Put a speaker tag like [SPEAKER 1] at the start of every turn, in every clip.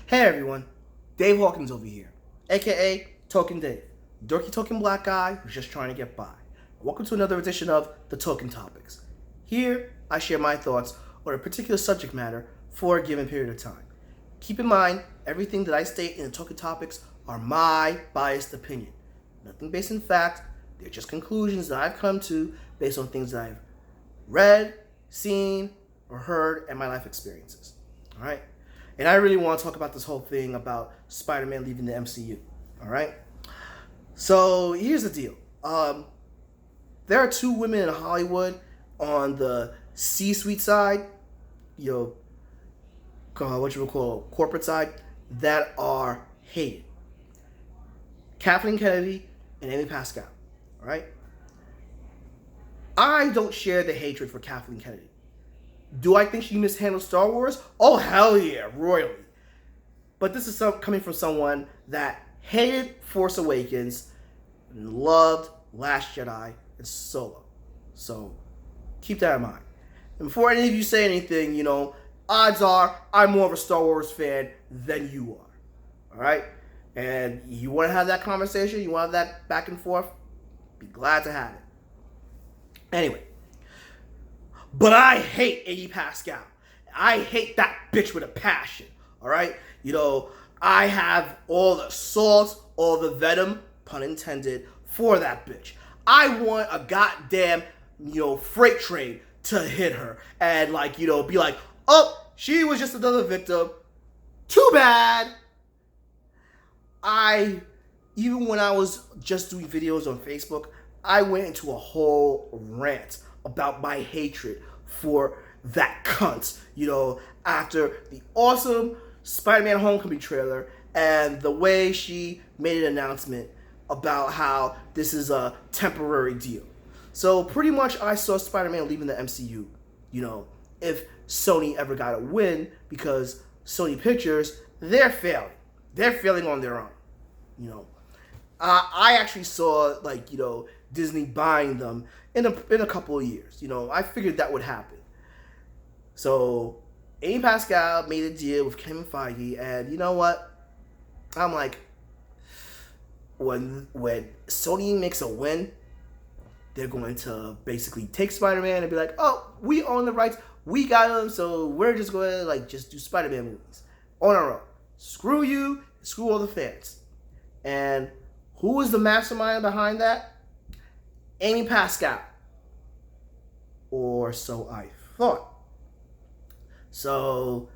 [SPEAKER 1] Hey everyone, Dave Hawkins over here, aka Token Dave, dorky token black guy who's just trying to get by. Welcome to another edition of The Token Topics. Here, I share my thoughts on a particular subject matter for a given period of time. Keep in mind, everything that I state in the Token Topics are my biased opinion. Nothing based in fact, they're just conclusions that I've come to based on things that I've read, seen, or heard, and my life experiences. Alright? And I really want to talk about this whole thing about Spider-Man leaving the MCU. Alright? So, here's the deal. There are two women in Hollywood on the C-suite side, what you would call corporate side, that are hated. Kathleen Kennedy and Amy Pascal. Alright? I don't share the hatred for Kathleen Kennedy. Do I think she mishandled Star Wars? Oh, hell yeah, royally. But this is coming from someone that hated Force Awakens and loved Last Jedi and Solo. So, keep that in mind. And before any of you say anything, odds are I'm more of a Star Wars fan than you are. Alright? And you want to have that conversation? You want to have that back and forth? Be glad to have it. Anyway. But I hate Amy Pascal. I hate that bitch with a passion. Alright? I have all the salt, all the venom, pun intended, for that bitch. I want a goddamn, freight train to hit her and, be like, oh, she was just another victim. Too bad. Even when I was just doing videos on Facebook, I went into a whole rant about my hatred for that cunt, after the awesome Spider-Man Homecoming trailer and the way she made an announcement about how this is a temporary deal. So pretty much I saw Spider-Man leaving the MCU, if Sony ever got a win, because Sony Pictures, they're failing. They're failing on their own, I actually saw, Disney buying them in a couple of years. I figured that would happen. So, Amy Pascal made a deal with Kevin Feige, and you know what? I'm like, when Sony makes a win, they're going to basically take Spider-Man and be like, oh, we own the rights, we got them, so we're just going to just do Spider-Man movies on our own. Screw you, screw all the fans. And who was the mastermind behind that? Amy Pascal. Or so I thought. So,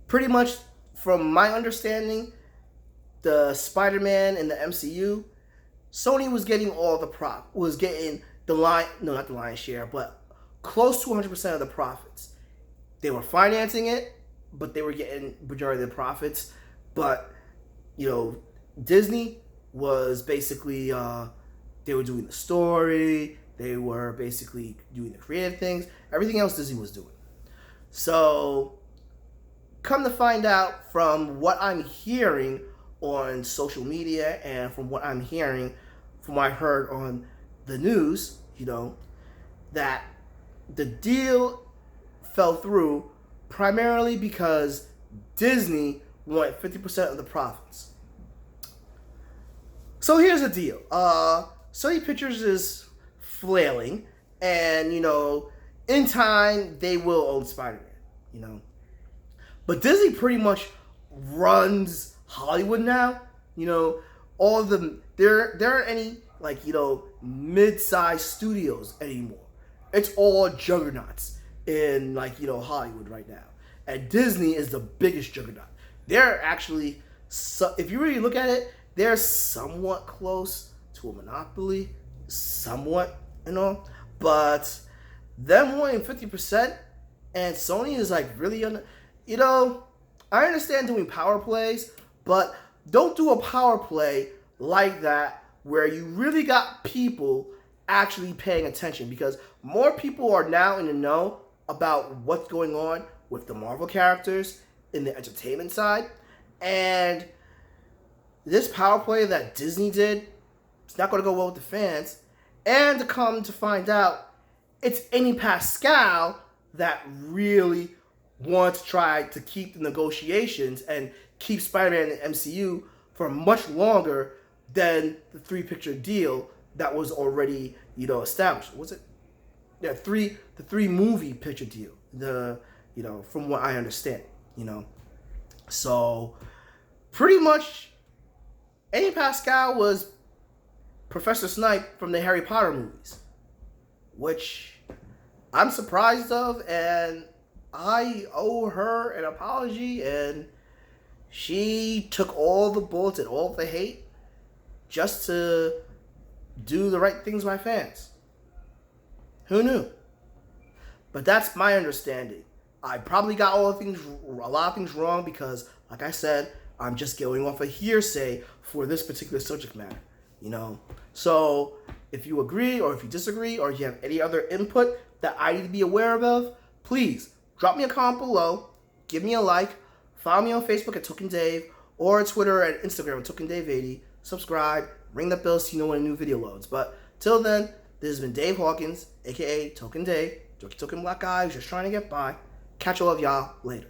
[SPEAKER 1] pretty much from my understanding, the Spider-Man in the MCU, Sony was getting all the not the lion's share, but close to 100% of the profits. They were financing it, but they were getting majority of the profits. But, Disney was basically, they were doing the story, they were basically doing the creative things, everything else Disney was doing. So, come to find out from what I'm hearing on social media and from what I'm hearing from what I heard on the news, that the deal fell through primarily because Disney wanted 50% of the profits. So here's the deal. Sony Pictures is flailing, and, in time, they will own Spider-Man, But Disney pretty much runs Hollywood now. All of them, there aren't any, mid-sized studios anymore. It's all juggernauts in, Hollywood right now. And Disney is the biggest juggernaut. They're actually, if you really look at it, they're somewhat close to a monopoly, somewhat, but them wanting 50% and Sony is really I understand doing power plays, but don't do a power play like that where you really got people actually paying attention, because more people are now in the know about what's going on with the Marvel characters in the entertainment side, and this power play that Disney did, it's not going to go well with the fans. And to come to find out, it's Amy Pascal that really wanted to try to keep the negotiations and keep Spider-Man in the MCU for much longer than the 3-picture deal that was already, established. Was it? Yeah, the 3-movie picture deal. From what I understand, So, pretty much, Amy Pascal was Professor Snape from the Harry Potter movies, which I'm surprised of, and I owe her an apology, and she took all the bullets and all the hate just to do the right things by fans. Who knew? But that's my understanding. I probably got a lot of things wrong because, like I said, I'm just going off a hearsay for this particular subject matter, So, if you agree or if you disagree or if you have any other input that I need to be aware of, please drop me a comment below, give me a like, follow me on Facebook at Token Dave or Twitter and Instagram at Token Dave 80. Subscribe, ring the bell so you know when a new video loads. But till then, this has been Dave Hawkins, aka Token Dave, Jokey Token Black Guy who's just trying to get by. Catch all of y'all later.